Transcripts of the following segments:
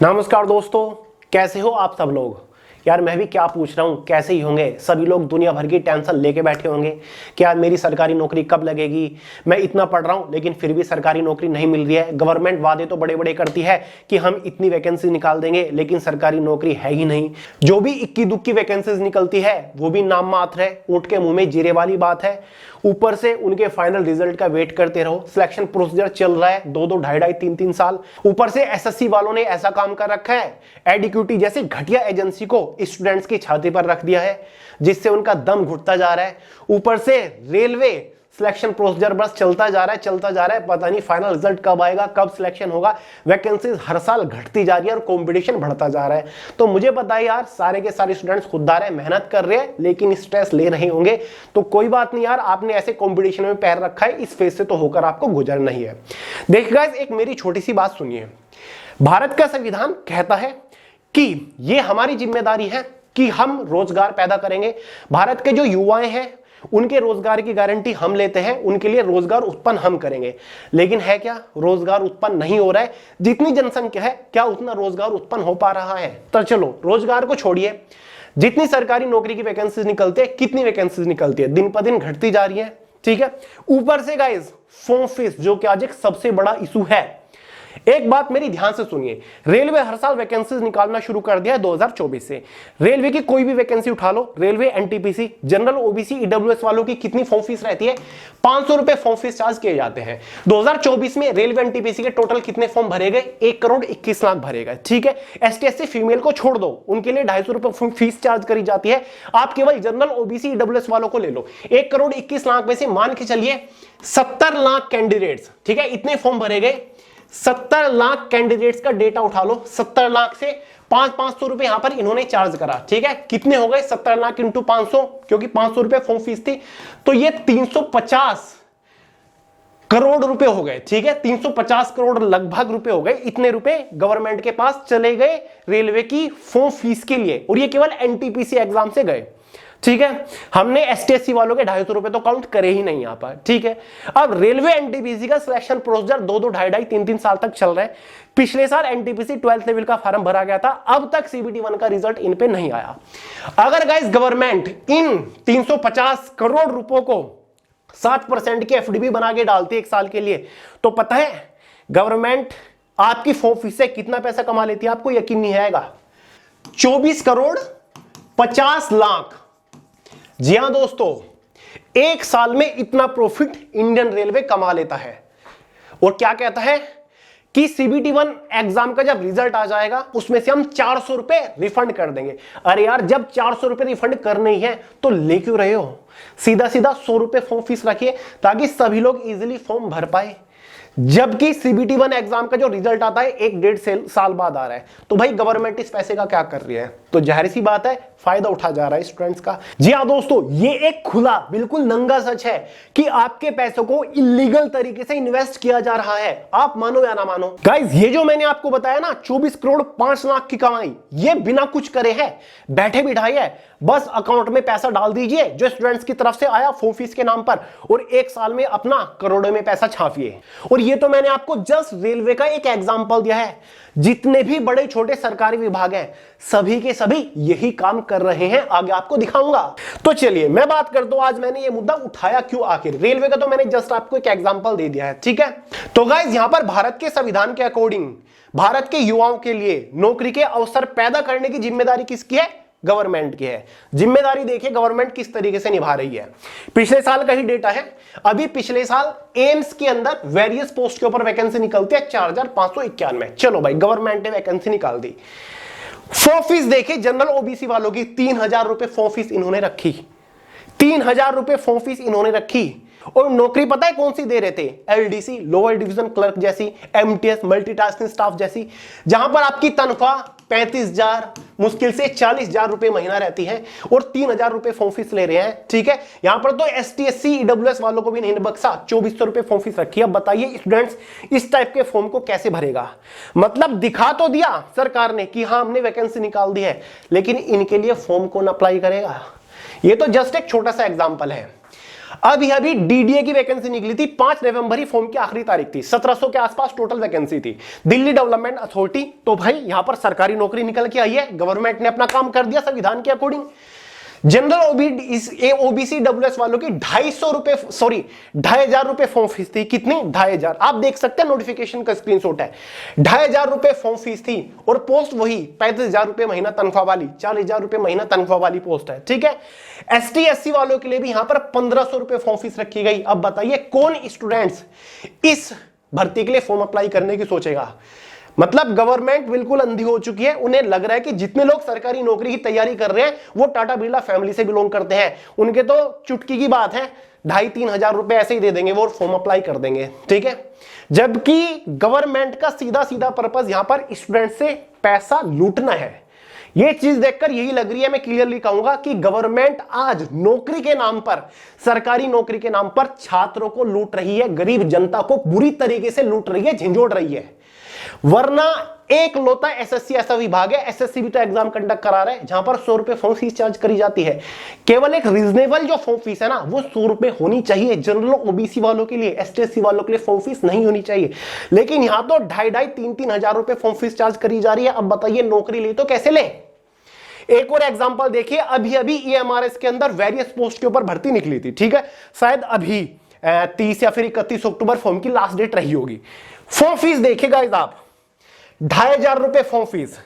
नमस्कार दोस्तों, कैसे हो आप सब लोग। यार मैं भी क्या पूछ रहा हूँ, कैसे ही होंगे सभी लोग। दुनिया भर की टेंशन लेके बैठे होंगे कि यार मेरी सरकारी नौकरी कब लगेगी। मैं इतना पढ़ रहा हूँ लेकिन फिर भी सरकारी नौकरी नहीं मिल रही है। गवर्नमेंट वादे तो बड़े बड़े करती है कि हम इतनी वैकेंसी निकाल देंगे, लेकिन सरकारी नौकरी है ही नहीं। जो भी इक्की दुक्की वैकेंसीज निकलती है वो भी नाम मात्र है, ऊँट के मुंह में जीरे वाली बात है। ऊपर से उनके फाइनल रिजल्ट का वेट करते रहो। सिलेक्शन प्रोसीजर चल रहा है 2-2, 2.5-2.5, 3-3 साल। ऊपर से एसएससी वालों ने ऐसा काम कर रखा है, एडिक्यूटी जैसी घटिया एजेंसी को स्टूडेंट्स की छाती पर रख दिया है, जिससे उनका दम घुटता जा रहा है। ऊपर से रेलवे सिलेक्शन प्रोसीजर बस चलता जा रहा है। पता नहीं फाइनल रिजल्ट कब आएगा, कब सिलेक्शन होगा। वैकेंसीज हर साल घटती जा रही है और कंपटीशन बढ़ता जा रहा है। तो मुझे पता है यार, सारे के सारे स्टूडेंट्स खुददार है, मेहनत कर रहे हैं, लेकिन स्ट्रेस ले रहे होंगे। तो कोई बात नहीं यार, आपने ऐसे कंपटीशन में पैर रखा है, इस फेज से तो होकर आपको गुजरना ही है। देखिए गाइस, एक मेरी छोटी सी बात सुनिए। भारत का संविधान कहता है कि ये हमारी जिम्मेदारी है कि हम रोजगार पैदा करेंगे। भारत के जो युवाएं हैं उनके रोजगार की गारंटी हम लेते हैं, उनके लिए रोजगार उत्पन्न हम करेंगे। लेकिन है क्या, रोजगार उत्पन्न नहीं हो रहा है। जितनी जनसंख्या है, क्या उतना रोजगार उत्पन्न हो पा रहा है? तो चलो रोजगार को छोड़िए, जितनी सरकारी नौकरी की वैकेंसीज निकलती है, कितनी वैकेंसीज निकलती है, दिन पर दिन घटती जा रही है। ठीक है, ऊपर से गाइस फॉर्म फीस, जो कि आज एक सबसे बड़ा इशू है। एक बात मेरी ध्यान से सुनिए, रेलवे हर साल वैकेंसीज निकालना शुरू कर दिया है 2024 से। रेलवे की कोई भी वैकेंसी उठा लो, railway, NTPC, general, OBC, EWS वालों की कितनी फॉर्म फीस रहती है? 500 रुपए फॉर्म फीस चार्ज किए जाते हैं। 2024 में रेलवे एनटीपीसी के टोटल कितने फॉर्म भरे गए? 1,21,00,000 भरे गए। ठीक है, एसटी एससी फीमेल को छोड़ दो, उनके लिए 250 रुपए फीस चार्ज करी जाती है। आप केवल जनरल, ओबीसी, ईडब्ल्यूएस वालों को ले लो, 1,21,00,000 में से मान के चलिए 70 लाख कैंडिडेट्स, ठीक है, इतने फॉर्म भरे गए। 70 लाख कैंडिडेट्स का डेटा उठा लो, 70 लाख से 500 रुपए यहां पर इन्होंने चार्ज करा। ठीक है, कितने हो गए? 70 लाख इंटू 500, क्योंकि 500 रुपए फॉर्म फीस थी, तो ये 350 करोड़ रुपए हो गए। ठीक है, 350 करोड़ लगभग रुपए हो गए। इतने रुपए गवर्नमेंट के पास चले गए रेलवे की फॉर्म फीस के लिए, और ये केवल एनटीपीसी एग्जाम से गए। ठीक है, हमने एसटीएससी वालों के 250 रुपए तो काउंट करे ही नहीं यहां पर। ठीक है, अब रेलवे एनटीपीसी का सिलेक्शन प्रोसीजर 2-2, 2.5-2.5, 3-3 साल तक चल रहा है। पिछले साल एनटीपीसी 12th लेवल का फॉर्म भरा गया था, अब तक सीबीटी 1 का रिजल्ट इन पे नहीं आया। अगर गाइस गवर्नमेंट इन 350 करोड़ रुपयों को 7% की एफडीबी बना के डालती है एक साल के लिए, तो पता है गवर्नमेंट आपकी फॉर्म फीस से कितना पैसा कमा लेती है? आपको यकीन नहीं आएगा, 24 करोड़ 50 लाख। जी हां दोस्तों, एक साल में इतना प्रॉफिट इंडियन रेलवे कमा लेता है। और क्या कहता है कि सीबीटी 1 एग्जाम का जब रिजल्ट आ जाएगा उसमें से हम 400 रुपए रिफंड कर देंगे। अरे यार, जब 400 रुपए रिफंड करने ही है तो ले क्यों रहे हो? सीधा सीधा 100 रुपए फॉर्म फीस रखिए, ताकि सभी लोग इजीली फॉर्म भर पाए। जबकि सीबीटी 1 एग्जाम का जो रिजल्ट आता है 1-1.5 साल बाद आ रहा है, तो भाई गवर्नमेंट इस पैसे का क्या कर रही है? तो जाहिर सी बात है, फायदा उठा जा रहा है स्टूडेंट्स का। जी हां दोस्तों, ये एक खुला बिल्कुल नंगा सच है कि आपके पैसों को इलीगल तरीके से इन्वेस्ट किया जा रहा है। आप मानो या ना मानो गाइस, ये जो मैंने आपको बताया ना, 24 करोड़ 5 लाख की कमाई, ये बिना कुछ करे है, बैठे बिठाए है। बस अकाउंट में पैसा डाल दीजिए जो स्टूडेंट्स की तरफ से आया फॉर्म फीस के नाम पर, और एक साल में अपना करोड़ों में पैसा छापिए। और ये तो मैंने आपको जस्ट रेलवे का एक एग्जांपल दिया है। जितने भी बड़े छोटे सरकारी विभाग हैं, सभी के सभी यही काम कर रहे हैं, आगे आपको दिखाऊंगा। तो चलिए मैं बात करता हूं, आज मैंने ये मुद्दा उठाया क्यों आखिर। रेलवे का तो मैंने जस्ट आपको एक एग्जांपल दे दिया है। ठीक है, तो गाइस यहां पर भारत के संविधान के अकॉर्डिंग भारत के युवाओं के लिए नौकरी के अवसर पैदा करने की जिम्मेदारी किसकी है? गवर्नमेंट की है। जिम्मेदारी देखिए गवर्नमेंट किस तरीके से निभा रही है। पिछले साल का ही डेटा है, अभी पिछले साल एम्स के अंदर वेरियस पोस्ट के ऊपर वैकेंसी निकलती है 4,591। चलो भाई, गवर्नमेंट ने वैकेंसी निकाल दी। फॉर्म फीस देखिए जनरल ओबीसी वालों की 3,000 रुपए फॉर्म फीस इन्होंने रखी। 3,000 रुपए फॉर्म फीस इन्होंने रखी, और नौकरी पता है कौन सी दे रहे थे? एलडीसी, लोअर डिवीजन क्लर्क जैसी, एमटीएस, मल्टीटास्किंग स्टाफ जैसी, जहां पर आपकी तनख्वाह 35,000 मुश्किल से 40,000 रुपए महीना रहती है, और 3,000 रुपए फॉर्म फीस ले रहे हैं। ठीक है, यहां पर तो एसटी एससी ईडब्ल्यूएस वालों को भी नहीं बख्शा, 2400 रुपए फॉर्म फीस रखी है। अब बताइए स्टूडेंट्स इस टाइप के फॉर्म को कैसे भरेगा? मतलब दिखा तो दिया सरकार ने कि हाँ हमने वैकेंसी निकाल दी है, लेकिन इनके लिए फॉर्म कौन अप्लाई करेगा? ये तो जस्ट एक छोटा सा एग्जाम्पल है। अभी अभी डीडीए की वैकेंसी निकली थी, 5 नवंबर ही फॉर्म की आखिरी तारीख थी, 1700 के आसपास टोटल वैकेंसी थी, दिल्ली डेवलपमेंट अथॉरिटी। तो भाई यहां पर सरकारी नौकरी निकल के आई है, गवर्नमेंट ने अपना काम कर दिया संविधान के अकॉर्डिंग। जनरल ओबीसी डब्ल्यूएस वालों की 2,500 रुपए फॉर्म फीस थी। कितनी? 2,500। आप देख सकते हैं, नोटिफिकेशन का स्क्रीनशॉट है। 2,500 रुपए फॉर्म फीस थी और पोस्ट वही 35,000 रुपए महीना तनख्वाह वाली, 40,000 रुपए महीना तनख्वाह वाली पोस्ट है। ठीक है। एसटी एससी वालों के लिए भी यहां पर 1,500 रुपए फॉर्म फीस रखी गई। अब बताइए कौन स्टूडेंट्स इस भर्ती के लिए फॉर्म अप्लाई करने की सोचेगा? मतलब गवर्नमेंट बिल्कुल अंधी हो चुकी है। उन्हें लग रहा है कि जितने लोग सरकारी नौकरी की तैयारी कर रहे हैं वो टाटा बिरला फैमिली से बिलोंग करते हैं। उनके तो चुटकी की बात है, 2,500-3 हजार रुपए ऐसे ही दे देंगे वो और फॉर्म अप्लाई कर देंगे। ठीक है। जबकि गवर्नमेंट का सीधा सीधा पर्पस यहां पर स्टूडेंट से पैसा लूटना है। ये चीज देखकर यही लग रही है, मैं क्लियरली कहूंगा कि गवर्नमेंट आज नौकरी के नाम पर, सरकारी नौकरी के नाम पर छात्रों को लूट रही है, गरीब जनता को बुरी तरीके से लूट रही है, झिंझोड़ रही है। वरना एक लोता एसएससी ऐसा विभाग है, एसएससी भी तो एग्जाम कंडक्ट करा रहा है, जहां पर 100 रुपए फॉर्म फीस चार्ज करी जाती है। केवल एक रीजनेबल जो फॉर्म फीस है ना, वो 100 रुपए होनी चाहिए। जनरल ओबीसी वालों के लिए, एसटी एससी वालों के लिए फॉर्म फीस नहीं होनी चाहिए। लेकिन यहां तो 2,500-3,000 हजार रुपए फॉर्म फीस चार्ज करी जा रही है। अब बताइए नौकरी ले तो कैसे ले? एक और एग्जांपल देखिए, अभी अभी ईएमआरएस के अंदर वेरियस पोस्ट के ऊपर भर्ती निकली थी। ठीक है। शायद अभी 30 या फिर 31 अक्टूबर फॉर्म की लास्ट डेट रही होगी। फॉर्म फीस देखिएगा आप, 2,500 रुपए form fees.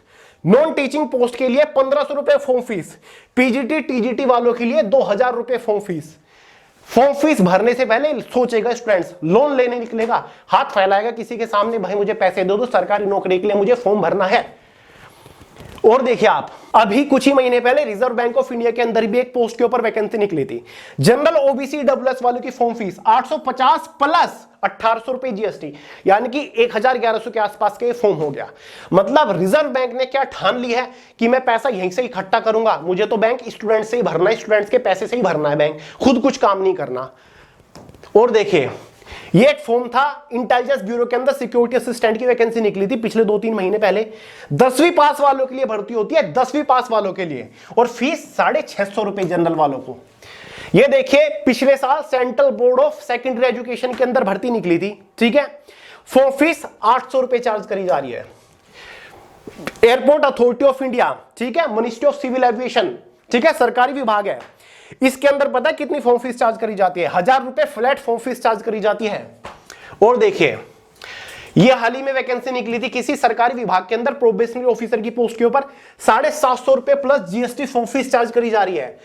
Non teaching post के लिए 1,500 रुपए फॉर्म फीस। पीजीटी टीजीटी वालों के लिए 2,000 रुपए फॉर्म फीस। फॉर्म फीस भरने से पहले सोचेगा स्टूडेंट्स, लोन लेने निकलेगा, हाथ फैलाएगा किसी के सामने, भाई मुझे पैसे दे दो, सरकारी नौकरी के लिए मुझे फॉर्म भरना है। और देखिए आप, अभी कुछ ही महीने पहले रिजर्व बैंक ऑफ इंडिया के अंदर भी एक पोस्ट के ऊपर वैकेंसी निकली थी। जनरल ओबीसी डब्ल्यूएस वालों की फॉर्म फीस 850 प्लस 1,800 रुपए जीएसटी, यानी कि 1,1100 के आसपास के फॉर्म हो गया। मतलब रिजर्व बैंक ने क्या ठान ली है कि मैं पैसा यहीं से इकट्ठा करूंगा, मुझे तो बैंक स्टूडेंट से ही भरना है, स्टूडेंट्स के पैसे से ही भरना है, बैंक खुद कुछ काम नहीं करना। और देखिए, ये एक फॉर्म था, इंटेलिजेंस ब्यूरो के अंदर सिक्योरिटी असिस्टेंट की वैकेंसी निकली थी पिछले 2-3 महीने पहले। 10वीं पास वालों के लिए भर्ती होती है, 10वीं पास वालों के लिए, और फीस 650 रुपए जनरल वालों को। ये देखिए, पिछले साल central board of secondary education के अंदर भर्ती निकली थी। ठीक है। फॉर्म फीस 800 रुपए चार्ज करी जा रही है। एयरपोर्ट अथॉरिटी ऑफ इंडिया, ठीक है, मिनिस्ट्री ऑफ सिविल एविएशन, ठीक है, सरकारी विभाग है, इसके अंदर पता है कितनी फॉर्म फीस चार्ज करी जाती है? 1,000 रुपए फ्लैट फॉर्म फीस चार्ज करी जाती है। और देखिए, यह हाल ही में वैकेंसी निकली थी किसी सरकारी विभाग के अंदर प्रोबेशनरी ऑफिसर की पोस्ट के ऊपर, 750 रुपए plus GST form fees charge करी जा रही है।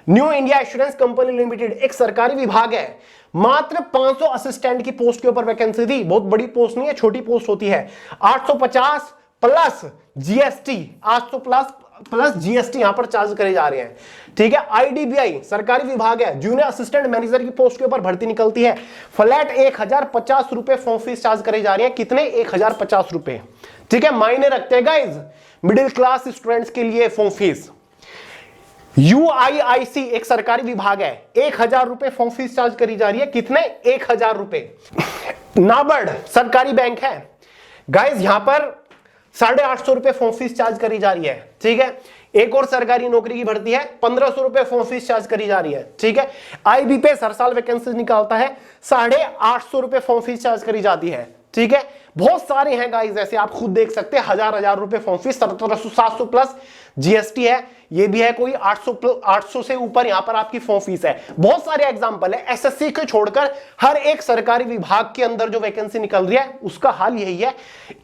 New India assurance company limited एक सरकारी विभाग है, मात्र 500 असिस्टेंट की पोस्ट के ऊपर वैकेंसी थी। बहुत बड़ी पोस्ट नहीं है, छोटी पोस्ट होती है। 850 प्लस जीएसटी, 800 प्लस जीएसटी यहां पर चार्ज करे जा रहे हैं। ठीक है। आईडीबीआई सरकारी विभाग है, जूनियर असिस्टेंट मैनेजर की पोस्ट के ऊपर भर्ती निकलती है, फ्लैट 1,050 रुपए फॉर्म फीस चार्ज करे जा रही है। कितने? 1,050 रुपए। ठीक है। मायने रखते हैं गाइस मिडिल क्लास स्टूडेंट्स के लिए फॉर्म फीस। यूआईआईसी एक सरकारी विभाग है, 1,000 रुपए फॉर्म फीस चार्ज करी जा रही है। कितने? 1,000 रुपए। नाबार्ड सरकारी बैंक है गाइस, यहां पर 850 रुपए फॉर्म फीस चार्ज करी जा रही है। ठीक है। एक और सरकारी नौकरी की भर्ती है, 1,500 रुपए फॉर्म फीस चार्ज करी जा रही है। ठीक है। आईबीपीएस हर साल वैकेंसी निकालता है, 850 रुपए फॉर्म फीस चार्ज करी जाती है। ठीक है। बहुत सारे हैं गाइस, जैसे आप खुद देख सकते हैं, 1,000 रुपए फॉर्म फीस, 700 प्लस जीएसटी है, ये भी है कोई 800 से ऊपर यहां पर आपकी फॉर्म फीस है। बहुत सारे एग्जांपल है। एसएससी को छोड़कर हर एक सरकारी विभाग के अंदर जो वैकेंसी निकल रही है उसका हाल यही है।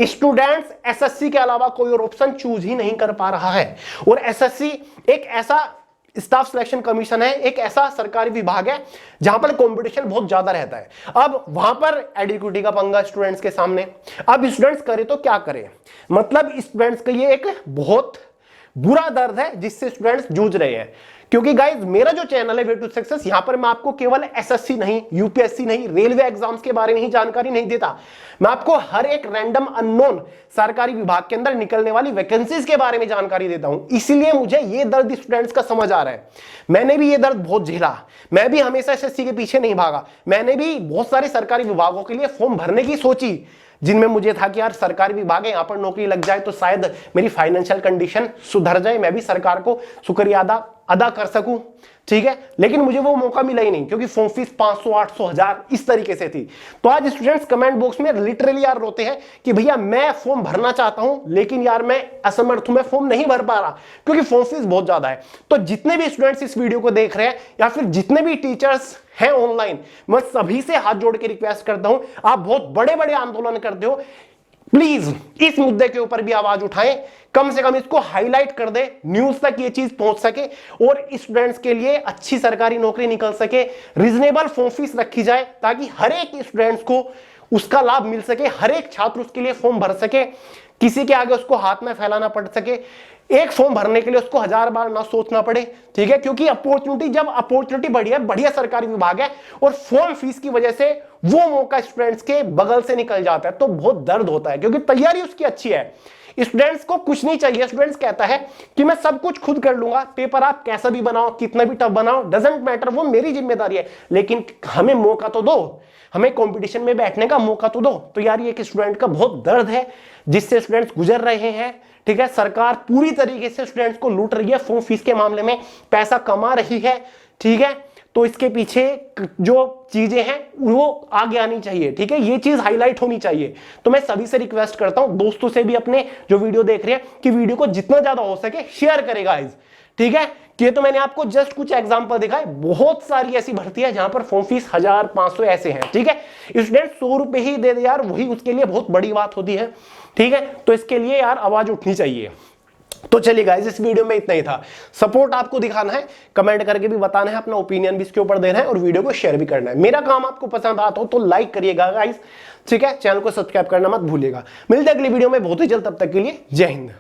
स्टूडेंट्स एसएससी के अलावा कोई और ऑप्शन चूज ही नहीं कर पा रहा है। और एसएससी एक ऐसा स्टाफ सिलेक्शन कमीशन है, एक ऐसा सरकारी विभाग है जहां पर कंपटीशन बहुत ज्यादा रहता है। अब वहां पर एडिक्विटी का पंगा स्टूडेंट्स के सामने। अब स्टूडेंट्स करे तो क्या करें? मतलब स्टूडेंट्स के लिए एक बहुत बुरा दर्द है जिससे स्टूडेंट्स जूझ रहे हैं। क्योंकि गाइज मेरा जो चैनल है वे टू सक्सेस, यहां पर मैं आपको केवल एसएससी नहीं, यूपीएससी नहीं, रेलवे एग्जाम्स के बारे में ही जानकारी नहीं देता, मैं आपको हर एक रैंडम अननोन सरकारी विभाग के अंदर निकलने वाली वैकेंसीज के बारे में जानकारी देता हूं। इसलिए मुझे ये दर्द स्टूडेंट्स का समझ आ रहा है। मैंने भी ये दर्द बहुत झेला, मैं भी हमेशा एसएससी के पीछे नहीं भागा, मैंने भी बहुत सारे सरकारी विभागों के लिए फॉर्म भरने की सोची जिनमें मुझे था कि यार सरकारी विभाग है, यहां पर नौकरी लग जाए तो शायद मेरी फाइनेंशियल कंडीशन सुधर जाए, मैं भी सरकार को शुक्रिया अदा अदा कर सकूं, ठीक है, लेकिन मुझे वो मौका मिला ही नहीं क्योंकि फॉर्म फीस 500, 800, 1000 इस तरीके से थी। तो आज स्टूडेंट्स कमेंट बॉक्स में लिटरली यार रोते हैं कि भैया मैं फॉर्म भरना चाहता हूं लेकिन यार मैं असमर्थ हूं, मैं फॉर्म नहीं भर पा रहा क्योंकि फॉर्म फीस बहुत ज्यादा है। तो जितने भी स्टूडेंट्स इस वीडियो को देख रहे हैं या फिर जितने भी टीचर्स हैं ऑनलाइन, मैं सभी से हाथ जोड़ के रिक्वेस्ट करता हूं, आप बहुत बड़े बड़े आंदोलन करते हो, प्लीज इस मुद्दे के ऊपर भी आवाज उठाएं, कम से कम इसको हाईलाइट कर दे, न्यूज तक ये चीज पहुंच सके और स्टूडेंट्स के लिए अच्छी सरकारी नौकरी निकल सके, रीजनेबल फॉर्म फीस रखी जाए ताकि हर एक स्टूडेंट्स को उसका लाभ मिल सके, हर एक छात्र उसके लिए फॉर्म भर सके, किसी के आगे उसको हाथ में फैलाना पड़ सके, एक फॉर्म भरने के लिए उसको 1000 बार ना सोचना पड़े, ठीक है, क्योंकि जब अपॉर्चुनिटी बढ़िया सरकारी विभाग है और फॉर्म फीस की वजह से वो मौका स्टूडेंट्स के बगल से निकल जाता है तो बहुत दर्द होता है क्योंकि तैयारी उसकी अच्छी है। स्टूडेंट्स को कुछ नहीं चाहिए, स्टूडेंट्स कहता है कि मैं सब कुछ खुद कर लूंगा, पेपर आप कैसा भी बनाओ, कितना भी टफ बनाओ, डजंट मैटर, वो मेरी जिम्मेदारी है, लेकिन हमें मौका तो दो, हमें कंपटीशन में बैठने का मौका तो दो। तो यार ये एक स्टूडेंट का बहुत दर्द है जिससे स्टूडेंट्स गुजर रहे हैं, ठीक है। सरकार पूरी तरीके से स्टूडेंट्स को लूट रही है, फॉर्म फीस के मामले में पैसा कमा रही है, ठीक है। तो इसके पीछे जो चीजें हैं वो आगे आनी चाहिए, ठीक है, ये चीज हाईलाइट होनी चाहिए। तो मैं सभी से रिक्वेस्ट करता हूं, दोस्तों से भी अपने जो वीडियो देख रहे हैं, कि वीडियो को जितना ज्यादा हो सके शेयर करेगा गाइस, ठीक है। ये तो मैंने आपको जस्ट कुछ एग्जांपल दिखाए, बहुत सारी ऐसी भर्ती है जहां पर फॉर्म फीस 1000, 500 ऐसे हैं, ठीक है। स्टूडेंट 100 रुपए ही दे दे यार, वही उसके लिए बहुत बड़ी बात होती है, ठीक है। तो इसके लिए यार आवाज उठनी चाहिए। तो चलिए गाइस, इस वीडियो में इतना ही था। सपोर्ट आपको दिखाना है, कमेंट करके भी बताना है, अपना ओपिनियन भी इसके ऊपर देना है और वीडियो को शेयर भी करना है। मेरा काम आपको पसंद आता हो तो लाइक करिएगा गाइस, ठीक है। चैनल को सब्सक्राइब करना मत भूलिएगा। मिलते हैं अगली वीडियो में बहुत ही जल्द, तब तक के लिए जय हिंद।